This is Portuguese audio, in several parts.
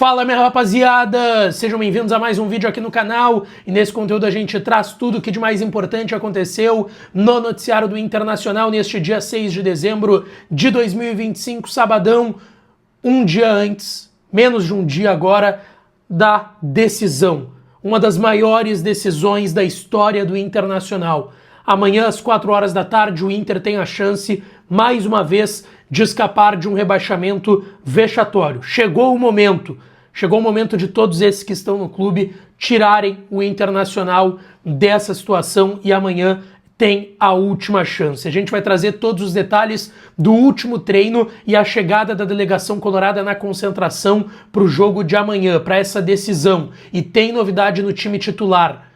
Fala, minha rapaziada! Sejam bem-vindos a mais um vídeo aqui no canal, e nesse conteúdo a gente traz tudo o que de mais importante aconteceu no noticiário do Internacional neste dia 6 de dezembro de 2025, sabadão, um dia antes, menos de um dia agora, da decisão. Uma das maiores decisões da história do Internacional. Amanhã, às 4 horas da tarde, o Inter tem a chance, mais uma vez, de escapar de um rebaixamento vexatório. Chegou o momento de todos esses que estão no clube tirarem o Internacional dessa situação e amanhã tem a última chance. A gente vai trazer todos os detalhes do último treino e a chegada da delegação colorada na concentração para o jogo de amanhã, para essa decisão. E tem novidade no time titular.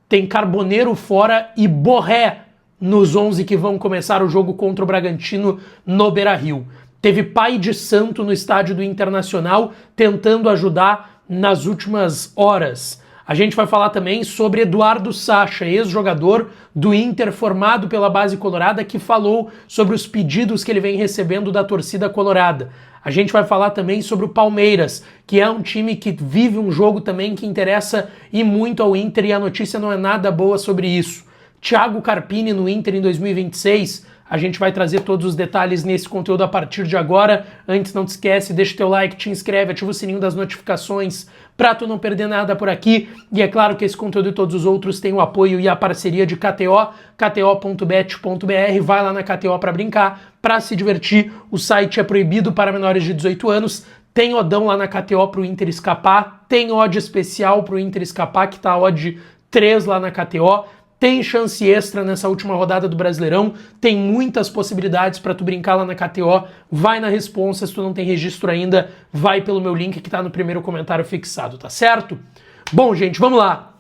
Tem Carboneiro fora e Borré nos 11 que vão começar o jogo contra o Bragantino no Beira-Rio. Teve pai de santo no estádio do Internacional tentando ajudar nas últimas horas. A gente vai falar também sobre Eduardo Sacha, ex-jogador do Inter formado pela base colorada, que falou sobre os pedidos que ele vem recebendo da torcida colorada. A gente vai falar também sobre o Palmeiras, que é um time que vive um jogo também que interessa e muito ao Inter, e a notícia não é nada boa sobre isso. Thiago Carpini no Inter em 2026, a gente vai trazer todos os detalhes nesse conteúdo a partir de agora. Antes, não te esquece, deixa teu like, te inscreve, ativa o sininho das notificações pra tu não perder nada por aqui. E é claro que esse conteúdo e todos os outros têm o apoio e a parceria de KTO, kto.bet.br. Vai lá na KTO pra brincar, pra se divertir. O site é proibido para menores de 18 anos. Tem oddão lá na KTO pro Inter escapar. Tem odd especial pro Inter escapar, que tá odd 3 lá na KTO. Tem chance extra nessa última rodada do Brasileirão, tem muitas possibilidades para tu brincar lá na KTO. Vai na responsa, se tu não tem registro ainda, vai pelo meu link que tá no primeiro comentário fixado, tá certo? Bom, gente, vamos lá.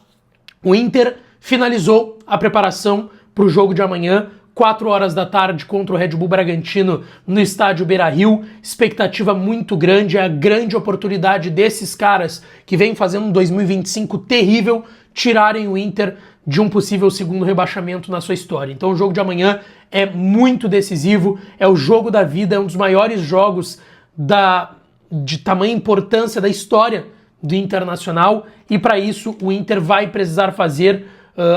O Inter finalizou a preparação para o jogo de amanhã, 4 horas da tarde contra o Red Bull Bragantino no estádio Beira-Rio. Expectativa muito grande, é a grande oportunidade desses caras que vêm fazendo um 2025 terrível, tirarem o Inter de um possível segundo rebaixamento na sua história. Então o jogo de amanhã é muito decisivo, é o jogo da vida, é um dos maiores jogos de tamanha importância da história do Internacional, e para isso o Inter vai precisar fazer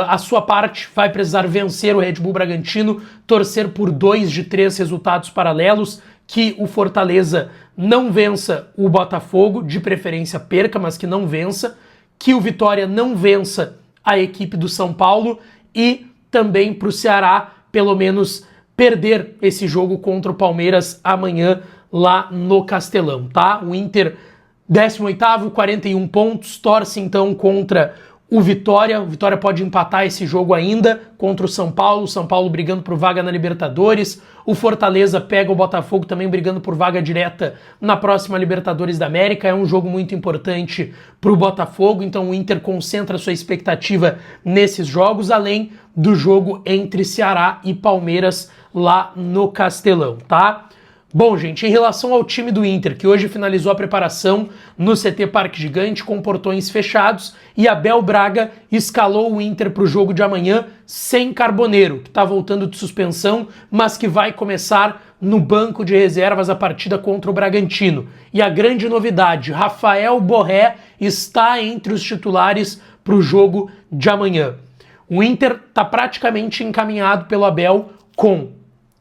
a sua parte, vai precisar vencer o Red Bull Bragantino, torcer por 2 de 3 resultados paralelos, que o Fortaleza não vença o Botafogo, de preferência perca, mas que não vença, que o Vitória não vença a equipe do São Paulo, e também para o Ceará, pelo menos, perder esse jogo contra o Palmeiras amanhã lá no Castelão, tá? O Inter, 18º, 41 pontos, torce então contra o Vitória. O Vitória pode empatar esse jogo ainda contra o São Paulo brigando por vaga na Libertadores. O Fortaleza pega o Botafogo também brigando por vaga direta na próxima Libertadores da América. É um jogo muito importante para o Botafogo, então o Inter concentra sua expectativa nesses jogos, além do jogo entre Ceará e Palmeiras lá no Castelão, tá? Bom, gente, em relação ao time do Inter, que hoje finalizou a preparação no CT Parque Gigante com portões fechados, e Abel Braga escalou o Inter para o jogo de amanhã sem Carboneiro, que está voltando de suspensão, mas que vai começar no banco de reservas a partida contra o Bragantino. E a grande novidade, Rafael Borré está entre os titulares para o jogo de amanhã. O Inter está praticamente encaminhado pelo Abel com,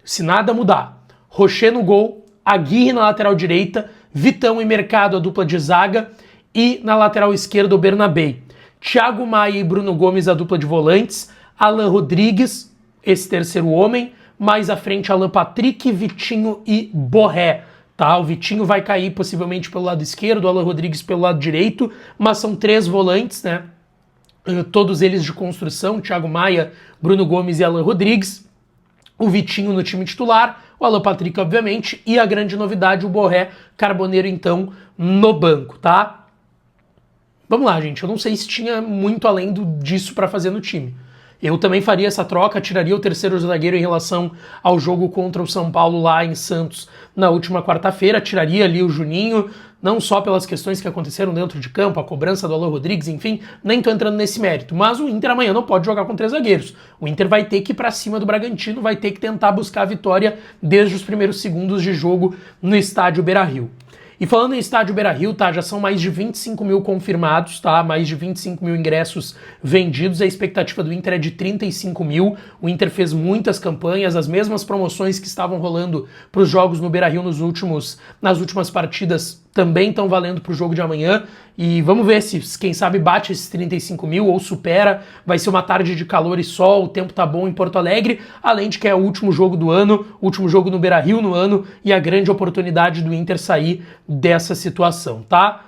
se nada mudar, Rocher no gol, Aguirre na lateral direita, Vitão e Mercado a dupla de zaga, e na lateral esquerda o Bernabei. Thiago Maia e Bruno Gomes a dupla de volantes, Alan Rodrigues, esse terceiro homem, mais à frente Alan Patrick, Vitinho e Borré. Tá? O Vitinho vai cair possivelmente pelo lado esquerdo, o Alan Rodrigues pelo lado direito, mas são 3 volantes, né? Todos eles de construção, Thiago Maia, Bruno Gomes e Alan Rodrigues. O Vitinho no time titular, o Alan Patrick, obviamente, e a grande novidade, o Borré, Carboneiro, então, no banco, tá? Vamos lá, gente, eu não sei se tinha muito além disso para fazer no time. Eu também faria essa troca, tiraria o terceiro zagueiro em relação ao jogo contra o São Paulo lá em Santos na última quarta-feira, tiraria ali o Juninho, não só pelas questões que aconteceram dentro de campo, a cobrança do Alan Rodrigues, enfim, nem tô entrando nesse mérito, mas o Inter amanhã não pode jogar com 3 zagueiros. O Inter vai ter que ir pra cima do Bragantino, vai ter que tentar buscar a vitória desde os primeiros segundos de jogo no estádio Beira-Rio. E falando em estádio Beira-Rio, tá, já são mais de 25 mil confirmados, tá, mais de 25 mil ingressos vendidos, a expectativa do Inter é de 35 mil, o Inter fez muitas campanhas, as mesmas promoções que estavam rolando para os jogos no Beira-Rio nas últimas partidas também estão valendo para o jogo de amanhã, e vamos ver se, quem sabe, bate esses 35 mil ou supera. Vai ser uma tarde de calor e sol, o tempo tá bom em Porto Alegre, além de que é o último jogo do ano, o último jogo no Beira-Rio no ano, e a grande oportunidade do Inter sair dessa situação, tá?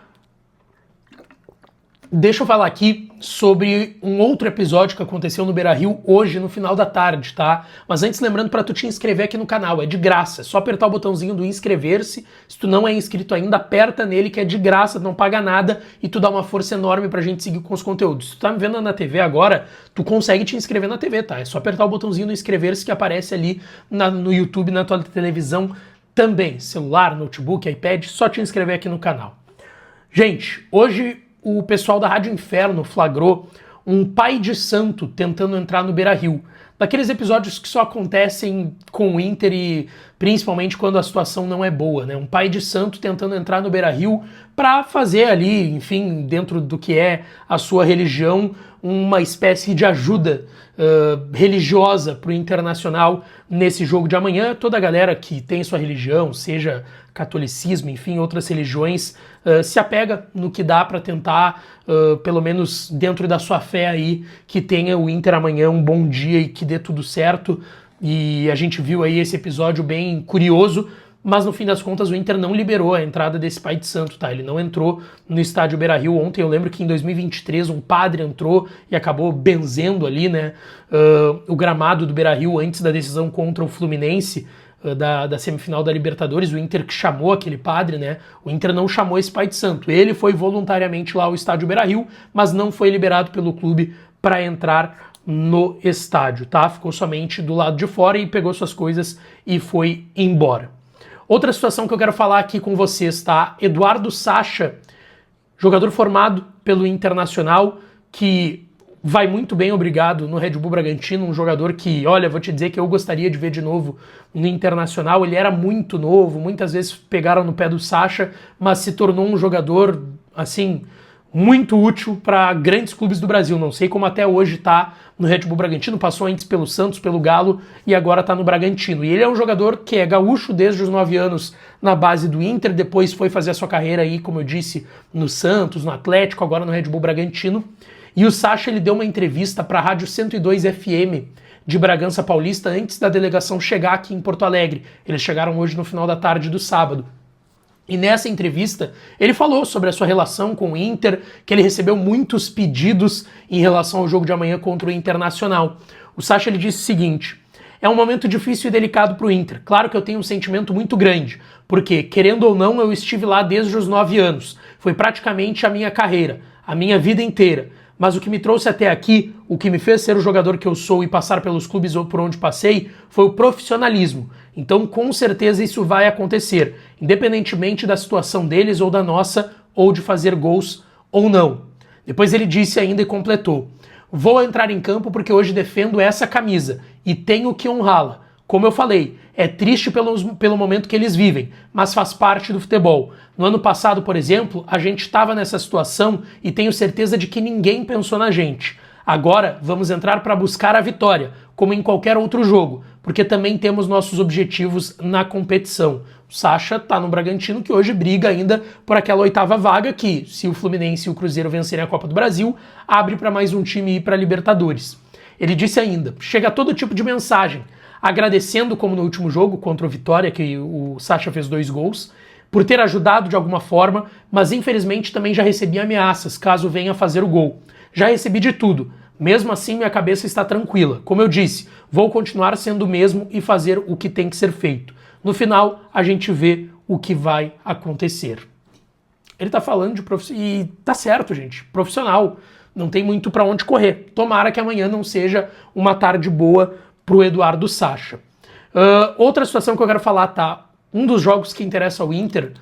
Deixa eu falar aqui sobre um outro episódio que aconteceu no Beira-Rio hoje no final da tarde, tá? Mas antes, lembrando para tu te inscrever aqui no canal, é de graça, é só apertar o botãozinho do inscrever-se. Se tu não é inscrito ainda, aperta nele que é de graça, não paga nada e tu dá uma força enorme pra gente seguir com os conteúdos. Se tu tá me vendo na TV agora, tu consegue te inscrever na TV, tá? É só apertar o botãozinho do inscrever-se que aparece ali no YouTube, na tua televisão também, celular, notebook, iPad, só te inscrever aqui no canal. Gente, hoje o pessoal da Rádio Inferno flagrou um pai de santo tentando entrar no Beira-Rio. Daqueles episódios que só acontecem com o Inter e principalmente quando a situação não é boa, né? Um pai de santo tentando entrar no Beira-Rio para fazer ali, enfim, dentro do que é a sua religião, uma espécie de ajuda religiosa para o Internacional nesse jogo de amanhã. Toda a galera que tem sua religião, seja catolicismo, enfim, outras religiões, se apega no que dá para tentar, pelo menos dentro da sua fé aí, que tenha o Inter amanhã um bom dia e que dê tudo certo. E a gente viu aí esse episódio bem curioso, mas no fim das contas o Inter não liberou a entrada desse pai de santo, tá? Ele não entrou no estádio Beira-Rio ontem. Eu lembro que em 2023 um padre entrou e acabou benzendo ali, né, o gramado do Beira-Rio antes da decisão contra o Fluminense, da semifinal da Libertadores. O Inter que chamou aquele padre, né? O Inter não chamou esse pai de santo. Ele foi voluntariamente lá ao estádio Beira-Rio, mas não foi liberado pelo clube para entrar no estádio, tá? Ficou somente do lado de fora e pegou suas coisas e foi embora. Outra situação que eu quero falar aqui com vocês, tá? Eduardo Sacha, jogador formado pelo Internacional, que vai muito bem, obrigado, no Red Bull Bragantino, um jogador que, olha, vou te dizer que eu gostaria de ver de novo no Internacional. Ele era muito novo, muitas vezes pegaram no pé do Sacha, mas se tornou um jogador, assim, muito útil para grandes clubes do Brasil. Não sei como até hoje tá no Red Bull Bragantino, passou antes pelo Santos, pelo Galo e agora tá no Bragantino. E ele é um jogador que é gaúcho desde os 9 anos na base do Inter, depois foi fazer a sua carreira aí, como eu disse, no Santos, no Atlético, agora no Red Bull Bragantino. E o Sacha, ele deu uma entrevista para a Rádio 102 FM de Bragança Paulista antes da delegação chegar aqui em Porto Alegre. Eles chegaram hoje no final da tarde do sábado. E nessa entrevista, ele falou sobre a sua relação com o Inter, que ele recebeu muitos pedidos em relação ao jogo de amanhã contra o Internacional. O Sacha, ele disse o seguinte: é um momento difícil e delicado para o Inter. Claro que eu tenho um sentimento muito grande, porque, querendo ou não, eu estive lá desde os 9 anos. Foi praticamente a minha carreira, a minha vida inteira. Mas o que me trouxe até aqui, o que me fez ser o jogador que eu sou e passar pelos clubes por onde passei, foi o profissionalismo. Então, com certeza, isso vai acontecer, independentemente da situação deles ou da nossa, ou de fazer gols ou não. Depois ele disse ainda e completou: vou entrar em campo porque hoje defendo essa camisa e tenho que honrá-la. Como eu falei, é triste pelo momento que eles vivem, mas faz parte do futebol. No ano passado, por exemplo, a gente estava nessa situação e tenho certeza de que ninguém pensou na gente. Agora vamos entrar para buscar a vitória, como em qualquer outro jogo, porque também temos nossos objetivos na competição. O Sacha está no Bragantino, que hoje briga ainda por aquela 8ª vaga que, se o Fluminense e o Cruzeiro vencerem a Copa do Brasil, abre para mais um time ir para a Libertadores. Ele disse ainda: chega todo tipo de mensagem, agradecendo, como no último jogo contra o Vitória, que o Sacha fez 2 gols, por ter ajudado de alguma forma, mas infelizmente também já recebi ameaças caso venha fazer o gol. Já recebi de tudo. Mesmo assim, minha cabeça está tranquila. Como eu disse, vou continuar sendo o mesmo e fazer o que tem que ser feito. No final, a gente vê o que vai acontecer. Ele tá falando de profissional, e tá certo, gente. Profissional. Não tem muito para onde correr. Tomara que amanhã não seja uma tarde boa pro Eduardo Sacha. Outra situação que eu quero falar, tá? Um dos jogos que interessa ao Inter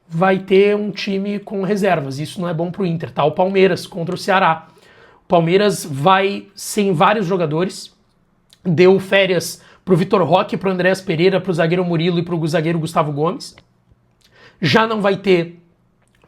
vai ter um time com reservas. Isso não é bom pro Inter, tá? O Palmeiras contra o Ceará. O Palmeiras vai sem vários jogadores. Deu férias pro Vitor Roque, pro Andréas Pereira, pro zagueiro Murilo e pro zagueiro Gustavo Gomes. já não vai ter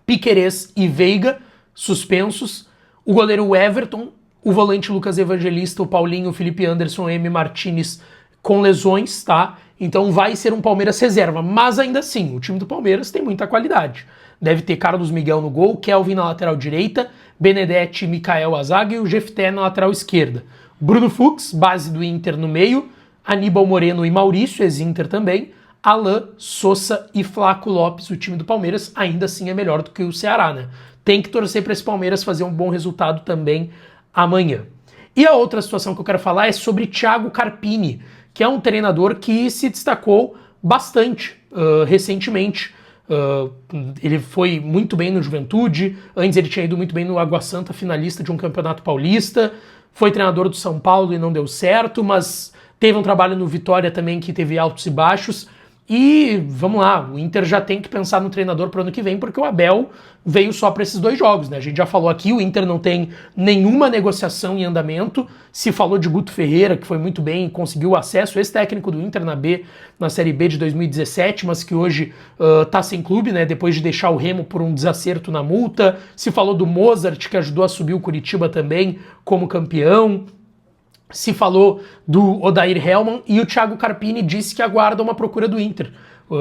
Piquerez e Veiga suspensos, o goleiro Everton, o volante Lucas Evangelista, o Paulinho, o Felipe Anderson, o M. Martinez com lesões, tá? Então vai ser um Palmeiras reserva, mas ainda assim, o time do Palmeiras tem muita qualidade. Deve ter Carlos Miguel no gol, Kelvin na lateral direita, Benedetti, Mikael a zaga e o Jefté na lateral esquerda. Bruno Fux, base do Inter no meio, Aníbal Moreno e Maurício, ex-Inter também, Alain, Sousa e Flaco Lopes. O time do Palmeiras ainda assim é melhor do que o Ceará, né? Tem que torcer para esse Palmeiras fazer um bom resultado também amanhã. E a outra situação que eu quero falar é sobre Thiago Carpini, que é um treinador que se destacou bastante recentemente. Ele foi muito bem no Juventude, antes ele tinha ido muito bem no Água Santa, finalista de um campeonato paulista, foi treinador do São Paulo e não deu certo, mas teve um trabalho no Vitória também que teve altos e baixos. E vamos lá, o Inter já tem que pensar no treinador para o ano que vem, porque o Abel veio só para esses 2 jogos, né? A gente já falou aqui, o Inter não tem nenhuma negociação em andamento. Se falou de Guto Ferreira, que foi muito bem, conseguiu acesso, ex-técnico do Inter na Série B de 2017, mas que hoje tá sem clube, né? Depois de deixar o Remo por um desacerto na multa. Se falou do Mozart, que ajudou a subir o Curitiba também como campeão. Se falou do Odair Hellmann, e o Thiago Carpini disse que aguarda uma procura do Inter.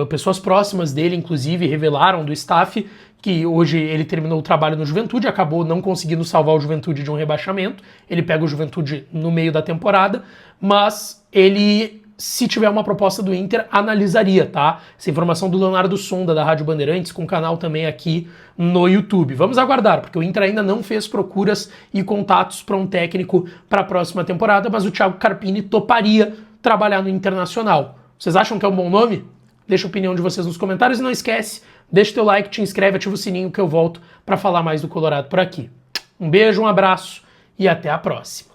Pessoas próximas dele, inclusive, revelaram do staff que hoje ele terminou o trabalho no Juventude, acabou não conseguindo salvar o Juventude de um rebaixamento. Ele pega o Juventude no meio da temporada, mas ele, se tiver uma proposta do Inter, analisaria, tá? Essa informação do Leonardo Sonda, da Rádio Bandeirantes, com canal também aqui no YouTube. Vamos aguardar, porque o Inter ainda não fez procuras e contatos para um técnico para a próxima temporada, mas o Thiago Carpini toparia trabalhar no Internacional. Vocês acham que é um bom nome? Deixa a opinião de vocês nos comentários e não esquece, deixa o teu like, te inscreve, ativa o sininho que eu volto para falar mais do Colorado por aqui. Um beijo, um abraço e até a próxima.